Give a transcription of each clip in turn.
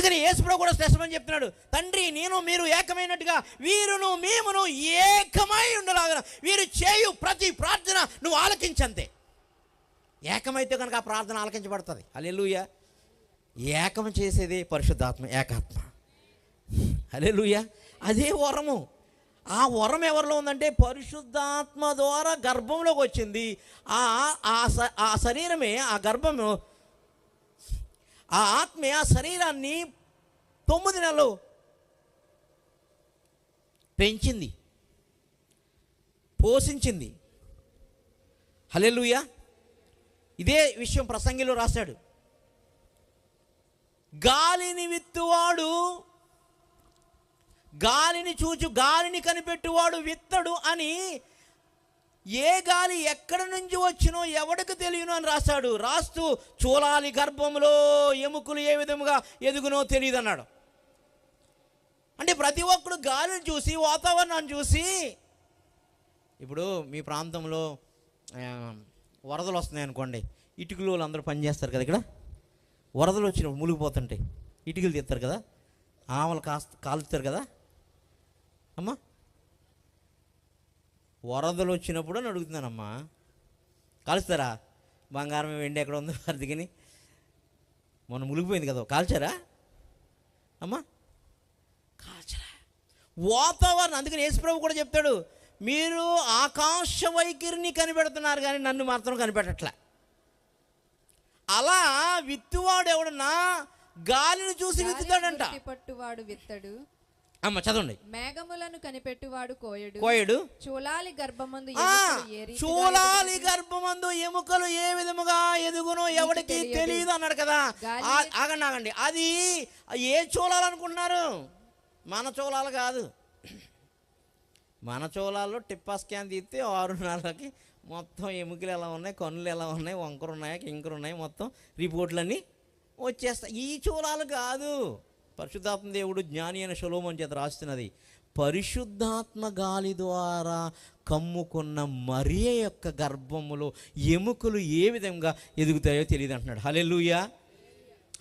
అందుకని యేసుప్రభు కూడా స్పష్టమని చెప్తున్నాడు, తండ్రి నేను మీరు ఏకమైనట్టుగా వీరును మేమును ఏకమై ఉండలాగా వీరు చేయు ప్రతి ప్రార్థన నువ్వు ఆలకించంతే. ఏకమైతే కనుక ఆ ప్రార్థన ఆలకించబడుతుంది. హల్లెలూయా. ఏకం చేసేదే పరిశుద్ధాత్మ, ఏకాత్మ. హల్లెలూయా. అదే వరము. ఆ వరం ఎవరిలో ఉందంటే పరిశుద్ధాత్మ ద్వారా గర్భంలోకి వచ్చింది. ఆ శరీరమే, ఆ గర్భము, ఆ ఆత్మే ఆ శరీరాన్ని 9 నెలలు పెంచింది, పోషించింది. హల్లెలూయా. ఇదే విషయం ప్రసంగిలో రాశాడు. గాలిని విత్తువాడు, గాలిని చూచు గాలిని కనిపెట్టువాడు విత్తడు అని, ఏ గాలి ఎక్కడి నుంచి వచ్చినో ఎవడికి తెలియను అని రాస్తూ చూలాలి గర్భంలో ఎముకలు ఏ విధముగా ఎదుగునో తెలియదు అన్నాడు. అంటే ప్రతి ఒక్కడు గాలిని చూసి, వాతావరణాన్ని చూసి, ఇప్పుడు మీ ప్రాంతంలో వరదలు వస్తున్నాయి అనుకోండి, ఇటుకలు అందరూ పనిచేస్తారు కదా. ఇక్కడ వరదలు వచ్చినప్పుడు మునిగిపోతుంటాయి, ఇటుకలు తీస్తారు కదా, ఆమలు కాలుస్తారు కదా అమ్మా. వరదలు వచ్చినప్పుడు అని అడుగుతున్నానమ్మా, కాలుస్తారా? బంగారం వెండి ఎక్కడ ఉందో అర్థికని మొన్న మునిగిపోయింది కదా, కాల్చారా అమ్మా? కాల్చరా. వాతావరణం. అందుకని యేసుప్రభు కూడా చెప్తాడు, మీరు ఆకాశ వైఖరిని కనిపెడుతున్నారు కానీ నన్ను మాత్రం కనిపెట్టట్లే. అలా విత్తువాడు ఎవడన్నా గాలిని చూసి విత్తుతాడంట. పట్టువాడు విత్తడు. అమ్మ చదవండి. మేఘములను కనిపెట్టువాడు కోయడు. చూలాలి గర్భమందు ఎముకలు ఏ విధముగా ఎదుగునో ఎవడికి తెలియదు అన్నాడు కదా. ఆగండి. అది ఏ చూలాలనుకుంటున్నారు? మన చూలాలు కాదు. మన చూలాల్లో టిప్పా స్కాన్ తీస్తే 6 నెలలకి మొత్తం ఎముకలు ఎలా ఉన్నాయి, కన్నులు ఎలా ఉన్నాయి, వంకరు ఉన్నాయా, కింకరు ఉన్నాయి, మొత్తం రిపోర్ట్లన్నీ వచ్చేస్తాయి. ఈ చూలాలు కాదు. పరిశుద్ధాత్మ దేవుడు జ్ఞాని అయిన సొలొమోను చేత రాస్తున్నది, పరిశుద్ధాత్మ గాలి ద్వారా కమ్ముకున్న మరియ యొక్క గర్భములో ఎముకలు ఏ విధంగా ఎదుగుతాయో తెలియదు అంటున్నాడు. హల్లెలూయా.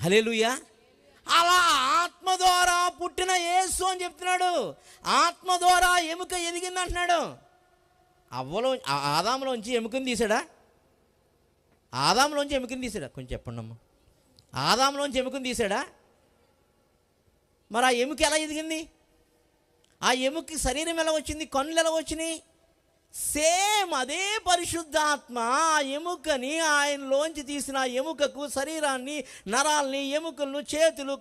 హల్లెలూయా. అలా ఆత్మ ద్వారా పుట్టిన యేసు అని చెప్తున్నాడు. ఆత్మ ద్వారా ఎముక ఎదిగింది అంటున్నాడు. ఆదాములోంచి ఎముకని తీసాడా? ఆదాములోంచి ఎముకని తీసాడా? కొంచెం చెప్పండి అమ్మ. ఆదాములోంచి ఎముకని తీసాడా? మరి ఆ ఎముక ఎలా ఎదిగింది? ఆ ఎముకకి శరీరం ఎలా వచ్చింది? కన్నులు ఎలా వచ్చినాయి? సేమ్ అదే పరిశుద్ధాత్మ ఆ ఎముకని ఆయనలోంచి తీసిన ఎముకకు శరీరాన్ని, నరాల్ని, ఎముకలను, చేతులు,